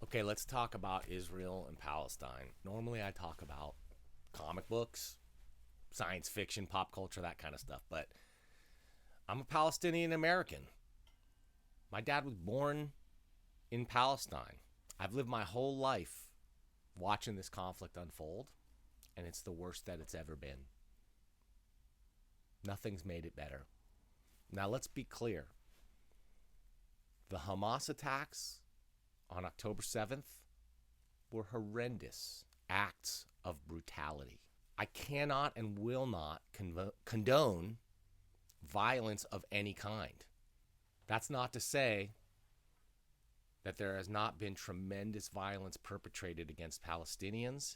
Okay, let's talk about Israel and Palestine. Normally I talk about comic books, science fiction, pop culture, that kind of stuff, but I'm a Palestinian American. My dad was born in Palestine. I've lived my whole life watching this conflict unfold, and it's the worst that it's ever been. Nothing's made it better. Now, let's be clear. The Hamas attacks on October 7th were horrendous acts of brutality. I cannot and will not condone violence of any kind. That's not to say that there has not been tremendous violence perpetrated against Palestinians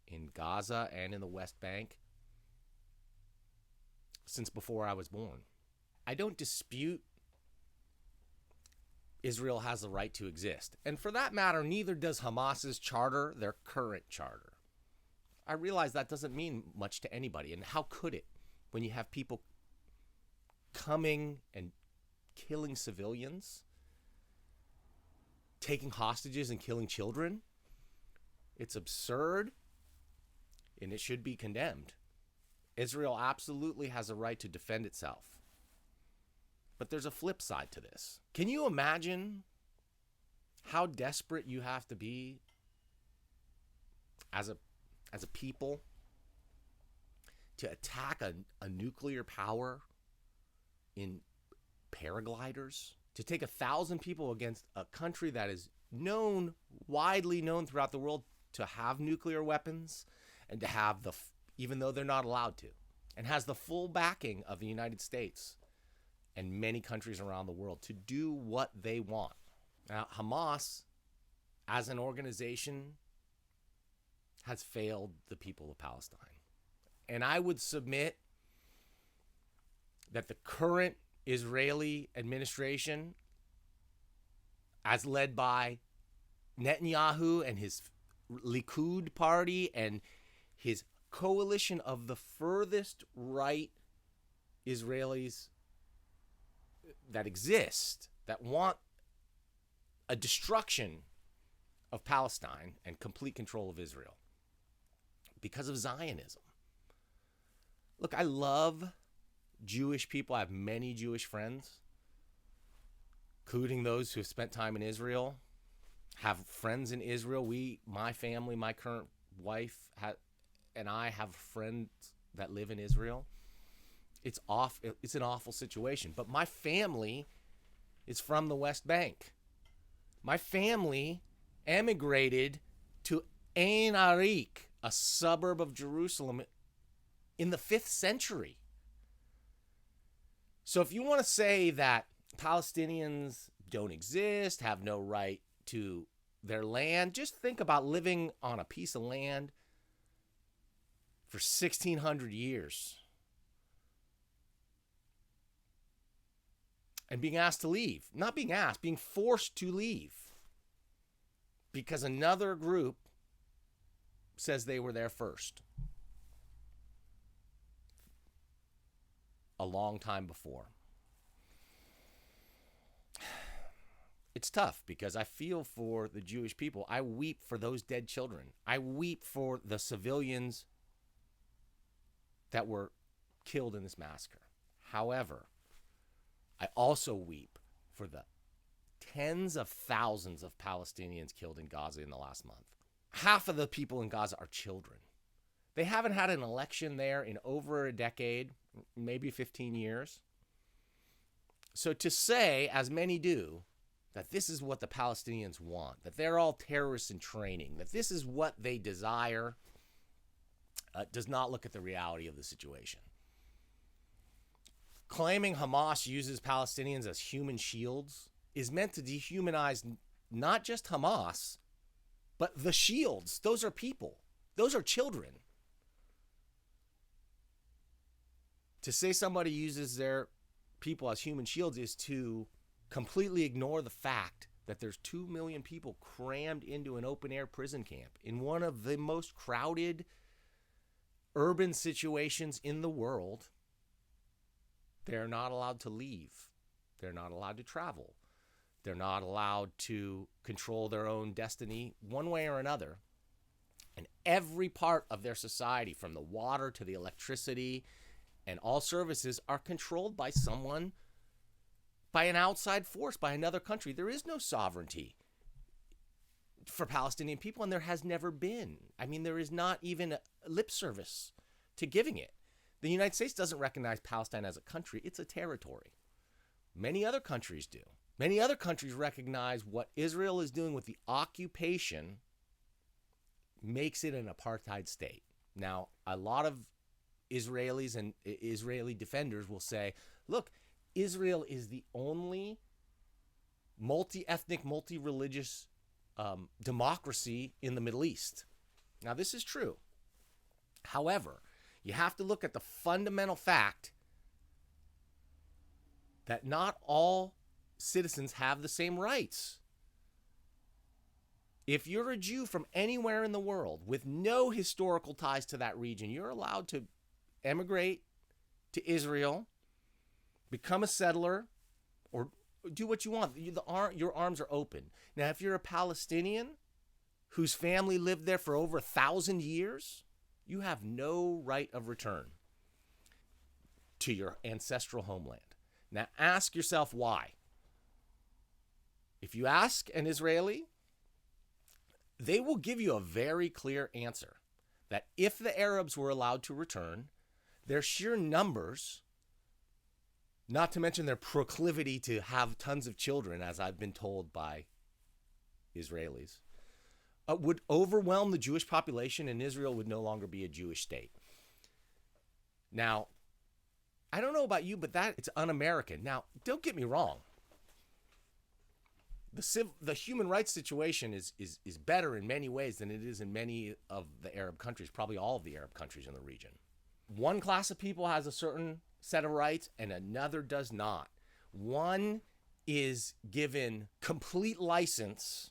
in Gaza and in the West Bank since before I was born. I don't dispute Israel has the right to exist. And for that matter, neither does Hamas's charter, their current charter. I realize that doesn't mean much to anybody. And how could it when you have people coming and killing civilians, taking hostages and killing children? It's absurd, and it should be condemned. Israel absolutely has a right to defend itself. But there's a flip side to this. Can you imagine how desperate you have to be as a people to attack a nuclear power in paragliders? To take 1,000 people against a country that is widely known throughout the world to have nuclear weapons and to have even though they're not allowed to, and has the full backing of the United States and many countries around the world to do what they want. Now, Hamas, as an organization, has failed the people of Palestine. And I would submit that the current Israeli administration, as led by Netanyahu and his Likud party and his coalition of the furthest right Israelis that exist, that want a destruction of Palestine and complete control of Israel because of Zionism. Look, I love Jewish people. I have many Jewish friends, including those who have spent time in Israel, have friends in Israel. My family, my current wife and I have friends that live in Israel. It's an awful situation. But my family is from the West Bank. My family emigrated to Ein Arik, a suburb of Jerusalem, in the 5th century. So if you want to say that Palestinians don't exist, have no right to their land, just think about living on a piece of land for 1,600 years. And being asked to leave. Not being asked, being forced to leave. Because another group says they were there first. A long time before. It's tough because I feel for the Jewish people. I weep for those dead children. I weep for the civilians that were killed in this massacre. However, I also weep for the tens of thousands of Palestinians killed in Gaza in the last month. Half of the people in Gaza are children. They haven't had an election there in over a decade, maybe 15 years. So to say, as many do, that this is what the Palestinians want, that they're all terrorists in training, that this is what they desire, does not look at the reality of the situation. Claiming Hamas uses Palestinians as human shields is meant to dehumanize not just Hamas, but the shields. Those are people. Those are children. To say somebody uses their people as human shields is to completely ignore the fact that there's 2 million people crammed into an open-air prison camp in one of the most crowded urban situations in the world. They're not allowed to leave. They're not allowed to travel. They're not allowed to control their own destiny one way or another. And every part of their society, from the water to the electricity and all services, are controlled by someone, by an outside force, by another country. There is no sovereignty for Palestinian people, and there has never been. I mean, there is not even a lip service to giving it. The United States doesn't recognize Palestine as a country. It's a territory. Many other countries do. Many other countries recognize what Israel is doing with the occupation makes it an apartheid state. Now, a lot of Israelis and Israeli defenders will say, look, Israel is the only multi-ethnic, multi-religious democracy in the Middle East. Now, this is true. However, you have to look at the fundamental fact that not all citizens have the same rights. If you're a Jew from anywhere in the world with no historical ties to that region, you're allowed to emigrate to Israel, become a settler, or do what you want. Your arms are open. Now, if you're a Palestinian whose family lived there for over 1,000 years, you have no right of return to your ancestral homeland. Now, ask yourself why. If you ask an Israeli, they will give you a very clear answer that if the Arabs were allowed to return, their sheer numbers, not to mention their proclivity to have tons of children, as I've been told by Israelis, would overwhelm the Jewish population, and Israel would no longer be a Jewish state. Now, I don't know about you, but it's un-American. Now, don't get me wrong. The human rights situation is better in many ways than it is in many of the Arab countries, probably all of the Arab countries in the region. One class of people has a certain set of rights and another does not. One is given complete license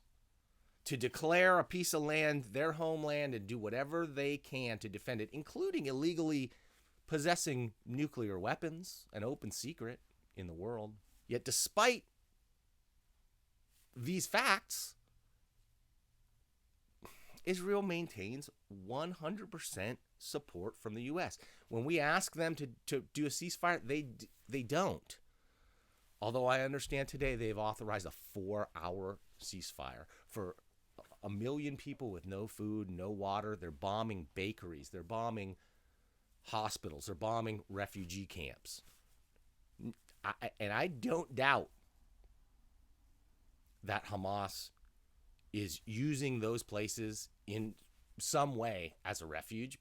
to declare a piece of land their homeland and do whatever they can to defend it, including illegally possessing nuclear weapons, an open secret in the world. Yet despite these facts, Israel maintains 100% support from the U.S. When we ask them to do a ceasefire, they don't. Although I understand today they've authorized a 4-hour ceasefire for 1 million people with no food, no water. They're bombing bakeries. They're bombing hospitals. They're bombing refugee camps. And I don't doubt that Hamas is using those places in some way as a refuge.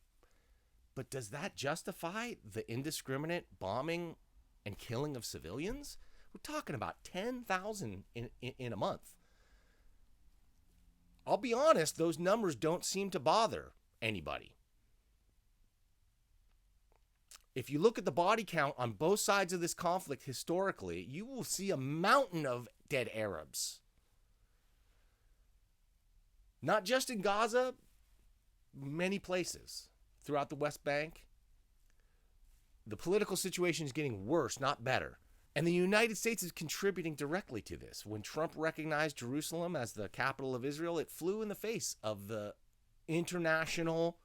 But does that justify the indiscriminate bombing and killing of civilians? We're talking about 10,000 in a month. I'll be honest, those numbers don't seem to bother anybody. If you look at the body count on both sides of this conflict historically, you will see a mountain of dead Arabs. Not just in Gaza, many places throughout the West Bank. The political situation is getting worse, not better. And the United States is contributing directly to this. When Trump recognized Jerusalem as the capital of Israel, it flew in the face of the international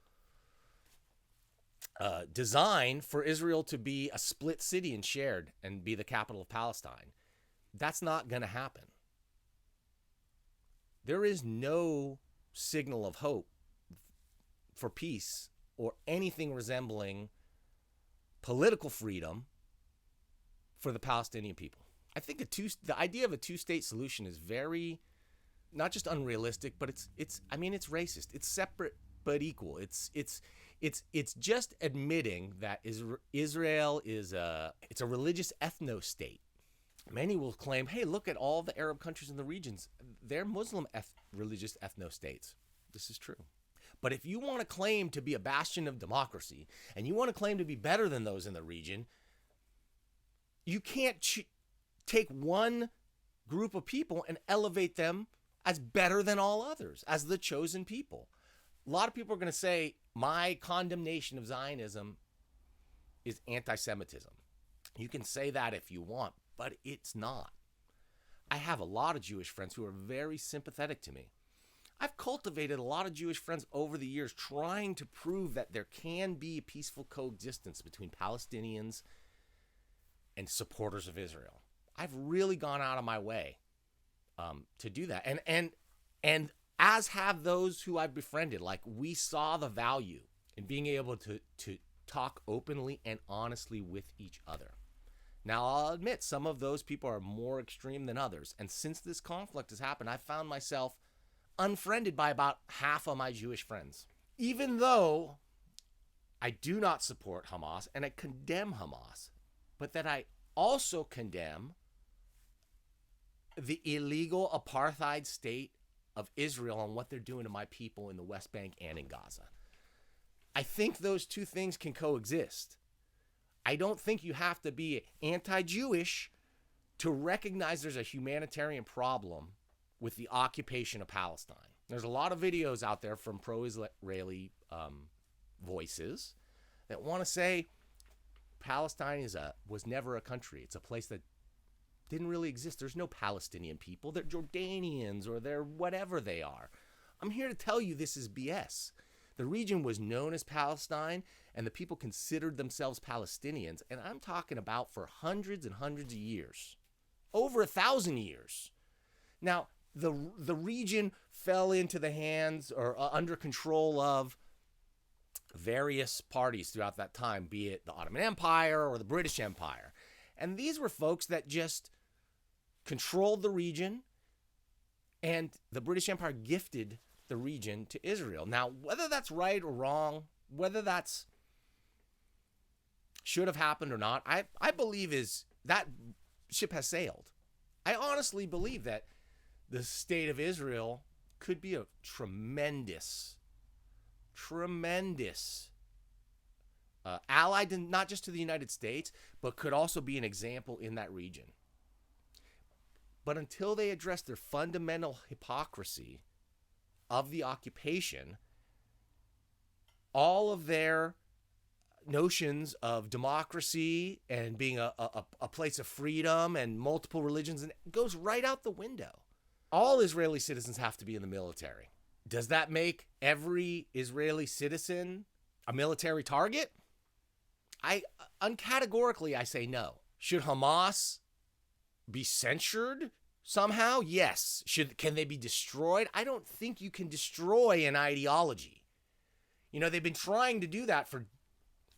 design for Israel to be a split city and shared and be the capital of Palestine. That's not going to happen. There is no signal of hope for peace or anything resembling political freedom for the Palestinian people. I think the idea of a two-state solution is very, not just unrealistic, but it's racist. It's separate but equal. It's just admitting that Israel is a religious ethno-state. Many will claim, hey, look at all the Arab countries in the regions. They're Muslim religious ethno-states. This is true. But if you want to claim to be a bastion of democracy and you want to claim to be better than those in the region, you can't take one group of people and elevate them as better than all others, as the chosen people. A lot of people are going to say, my condemnation of Zionism is anti-Semitism. You can say that if you want, but it's not. I have a lot of Jewish friends who are very sympathetic to me. I've cultivated a lot of Jewish friends over the years trying to prove that there can be a peaceful coexistence between Palestinians and supporters of Israel. I've really gone out of my way to do that. And as have those who I've befriended. Like, we saw the value in being able to talk openly and honestly with each other. Now, I'll admit, some of those people are more extreme than others. And since this conflict has happened, I've found myself unfriended by about half of my Jewish friends. Even though I do not support Hamas and I condemn Hamas, but that I also condemn the illegal apartheid state of Israel and what they're doing to my people in the West Bank and in Gaza. I think those two things can coexist. I don't think you have to be anti-Jewish to recognize there's a humanitarian problem with the occupation of Palestine. There's a lot of videos out there from pro-Israeli voices that want to say Palestine was never a country. It's a place that didn't really exist. There's no Palestinian people. They're Jordanians or they're whatever they are. I'm here to tell you this is BS. The region was known as Palestine, and the people considered themselves Palestinians, and I'm talking about for hundreds and hundreds of years, over 1,000 years. Now, the region fell into the hands or under control of various parties throughout that time, be it the Ottoman Empire or the British Empire. And these were folks that just controlled the region, and the British Empire gifted the region to Israel. Now, whether that's right or wrong, whether that's should have happened or not, I believe is that ship has sailed. I honestly believe that the state of Israel could be a tremendous ally, not just to the United States, but could also be an example in that region. But until they address their fundamental hypocrisy of the occupation, all of their notions of democracy and being a place of freedom and multiple religions, and it goes right out the window. All Israeli citizens have to be in the military. Does that make every Israeli citizen a military target? Uncategorically, I say no. Should Hamas be censured somehow? Yes. Can they be destroyed? I don't think you can destroy an ideology. You know, they've been trying to do that for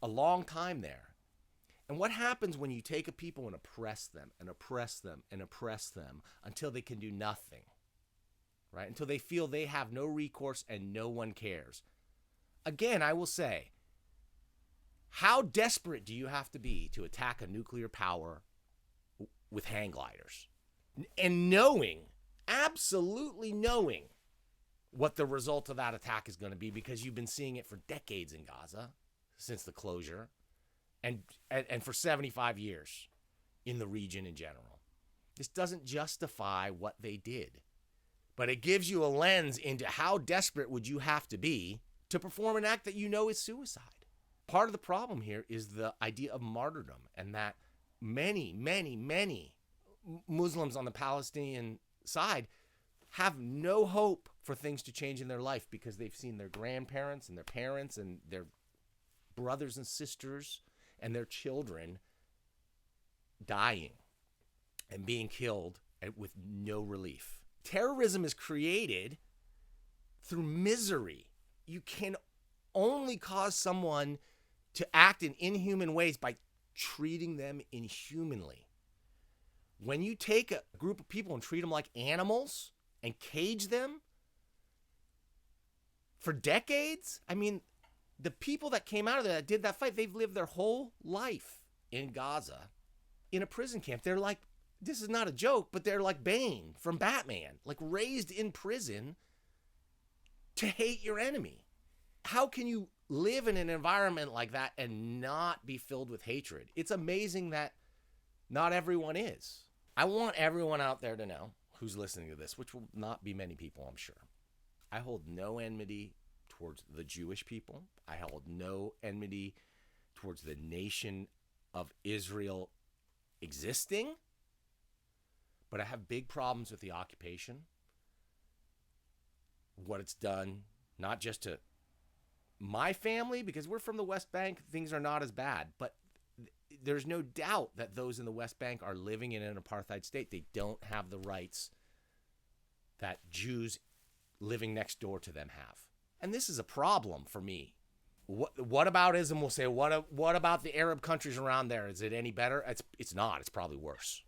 a long time there. And what happens when you take a people and oppress them and oppress them and oppress them until they can do nothing, right? Until they feel they have no recourse and no one cares. Again, I will say, how desperate do you have to be to attack a nuclear power with hang gliders? And knowing, absolutely knowing what the result of that attack is going to be, because you've been seeing it for decades in Gaza since the closure and for 75 years in the region in general. This doesn't justify what they did, but it gives you a lens into how desperate would you have to be to perform an act that you know is suicide. Part of the problem here is the idea of martyrdom, and that many Muslims on the Palestinian side have no hope for things to change in their life because they've seen their grandparents and their parents and their brothers and sisters and their children dying and being killed with no relief. Terrorism is created through misery. You can only cause someone to act in inhuman ways by treating them inhumanly. When you take a group of people and treat them like animals and cage them for decades, I mean, the people that came out of there that did that fight, they've lived their whole life in Gaza in a prison camp. They're like, this is not a joke, but they're like Bane from Batman, like raised in prison to hate your enemy. How can you live in an environment like that and not be filled with hatred? It's amazing that not everyone is. I want everyone out there to know who's listening to this, which will not be many people, I'm sure. I hold no enmity towards the Jewish people. I hold no enmity towards the nation of Israel existing. But I have big problems with the occupation, what it's done, not just to my family, because we're from the West Bank, things are not as bad. But there's no doubt that those in the West Bank are living in an apartheid state. They don't have the rights that Jews living next door to them have. And this is a problem for me. What aboutism will say, what about the Arab countries around there? Is it any better? It's not. It's probably worse.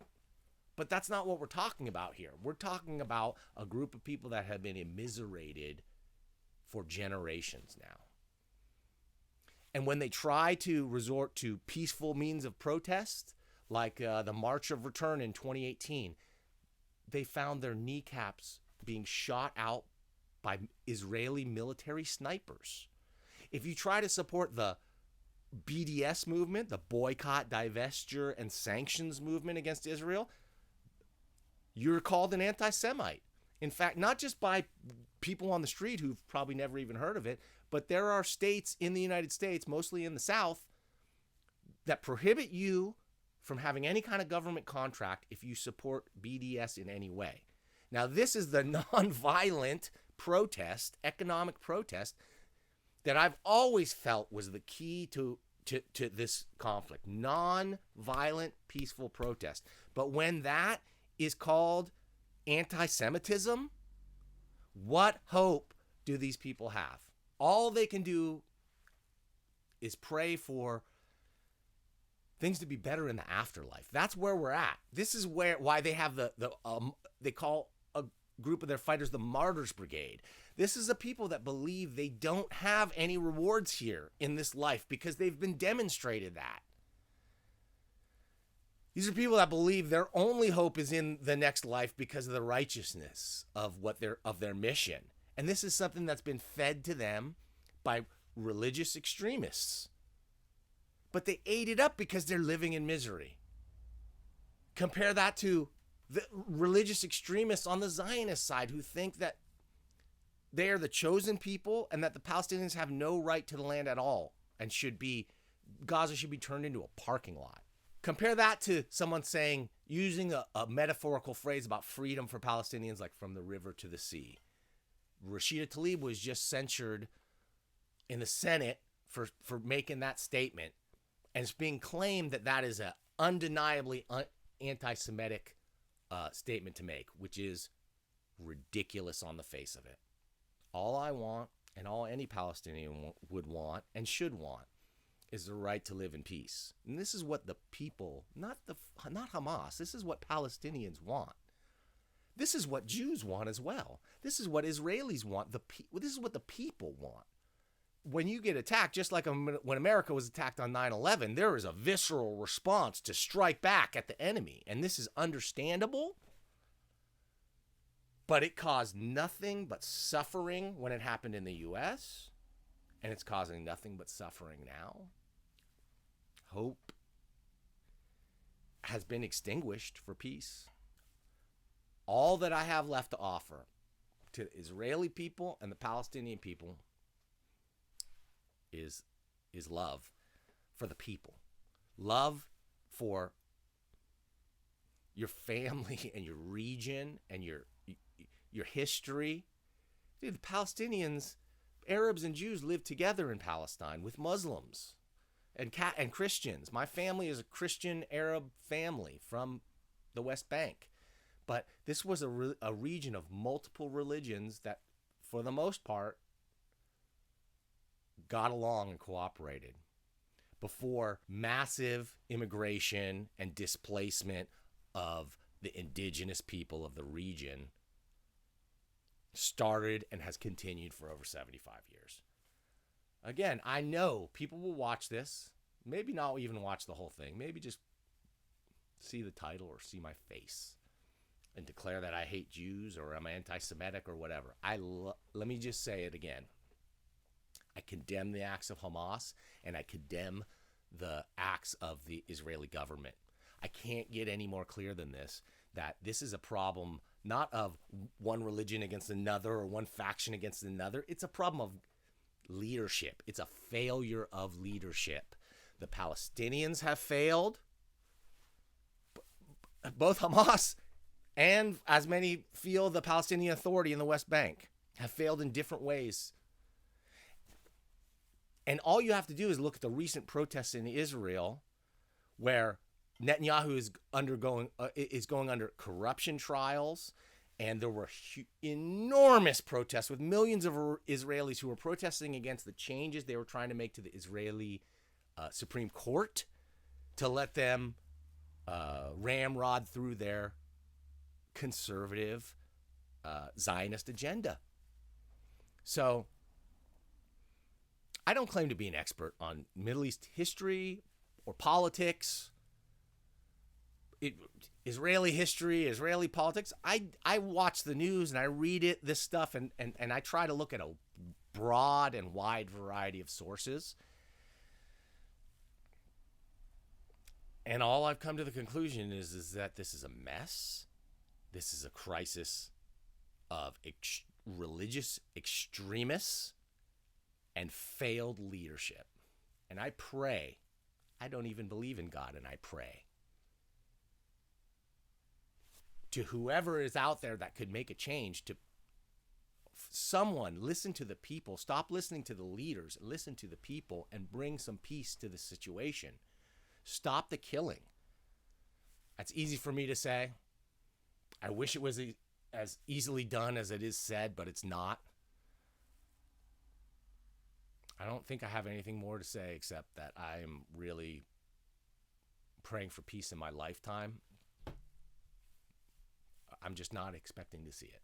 But that's not what we're talking about here. We're talking about a group of people that have been immiserated for generations now. And when they try to resort to peaceful means of protest, like the March of Return in 2018, they found their kneecaps being shot out by Israeli military snipers. If you try to support the BDS movement, the boycott, divestiture, and sanctions movement against Israel, you're called an anti-Semite. In fact, not just by people on the street who've probably never even heard of it, but there are states in the United States, mostly in the South, that prohibit you from having any kind of government contract if you support BDS in any way. Now, this is the nonviolent protest, economic protest, that I've always felt was the key to this conflict. Non-violent, peaceful protest. But when that is called anti-Semitism, what hope do these people have? All they can do is pray for things to be better in the afterlife. That's where we're at. This is why they have they call a group of their fighters the Martyrs Brigade. This is a people that believe they don't have any rewards here in this life because they've been demonstrated that. These are people that believe their only hope is in the next life because of the righteousness of their mission. And this is something that's been fed to them by religious extremists. But they ate it up because they're living in misery. Compare that to the religious extremists on the Zionist side who think that they are the chosen people and that the Palestinians have no right to the land at all and Gaza should be turned into a parking lot. Compare that to someone using a metaphorical phrase about freedom for Palestinians, like from the river to the sea. Rashida Tlaib was just censured in the Senate for making that statement. And it's being claimed that is an undeniably anti-Semitic statement to make, which is ridiculous on the face of it. All I want, and all any Palestinian would want and should want, is the right to live in peace. And this is what the people, not Hamas, this is what Palestinians want. This is what Jews want as well. This is what Israelis want. This is what the people want. When you get attacked, just like when America was attacked on 9/11, there is a visceral response to strike back at the enemy. And this is understandable, but it caused nothing but suffering when it happened in the U.S., and it's causing nothing but suffering now. Hope has been extinguished for peace. All that I have left to offer to the Israeli people and the Palestinian people is love for the people. Love for your family and your region and your history. Dude, the Palestinians, Arabs and Jews live together in Palestine with Muslims and Christians. My family is a Christian Arab family from the West Bank. But this was a region of multiple religions that, for the most part, got along and cooperated before massive immigration and displacement of the indigenous people of the region started and has continued for over 75 years. Again, I know people will watch this, maybe not even watch the whole thing, maybe just see the title or see my face and declare that I hate Jews or I'm anti-Semitic or whatever. Let me just say it again. I condemn the acts of Hamas and I condemn the acts of the Israeli government. I can't get any more clear than this, that this is a problem not of one religion against another or one faction against another. It's a problem of leadership. It's a failure of leadership. The Palestinians have failed. Both Hamas And as many feel, the Palestinian Authority in the West Bank have failed in different ways. And all you have to do is look at the recent protests in Israel, where Netanyahu is going under corruption trials, and there were enormous protests with millions of Israelis who were protesting against the changes they were trying to make to the Israeli Supreme Court to let them ramrod through their conservative Zionist agenda. So I don't claim to be an expert on Middle East history or politics, Israeli history, Israeli politics. I watch the news and I read this stuff, and I try to look at a broad and wide variety of sources. And all I've come to the conclusion is that this is a mess. This is a crisis of religious extremists and failed leadership. And I pray, I don't even believe in God, and I pray to whoever is out there that could make a change, to someone listen to the people, stop listening to the leaders, listen to the people, and bring some peace to the situation. Stop the killing. That's easy for me to say. I wish it was as easily done as it is said, but it's not. I don't think I have anything more to say except that I am really praying for peace in my lifetime. I'm just not expecting to see it.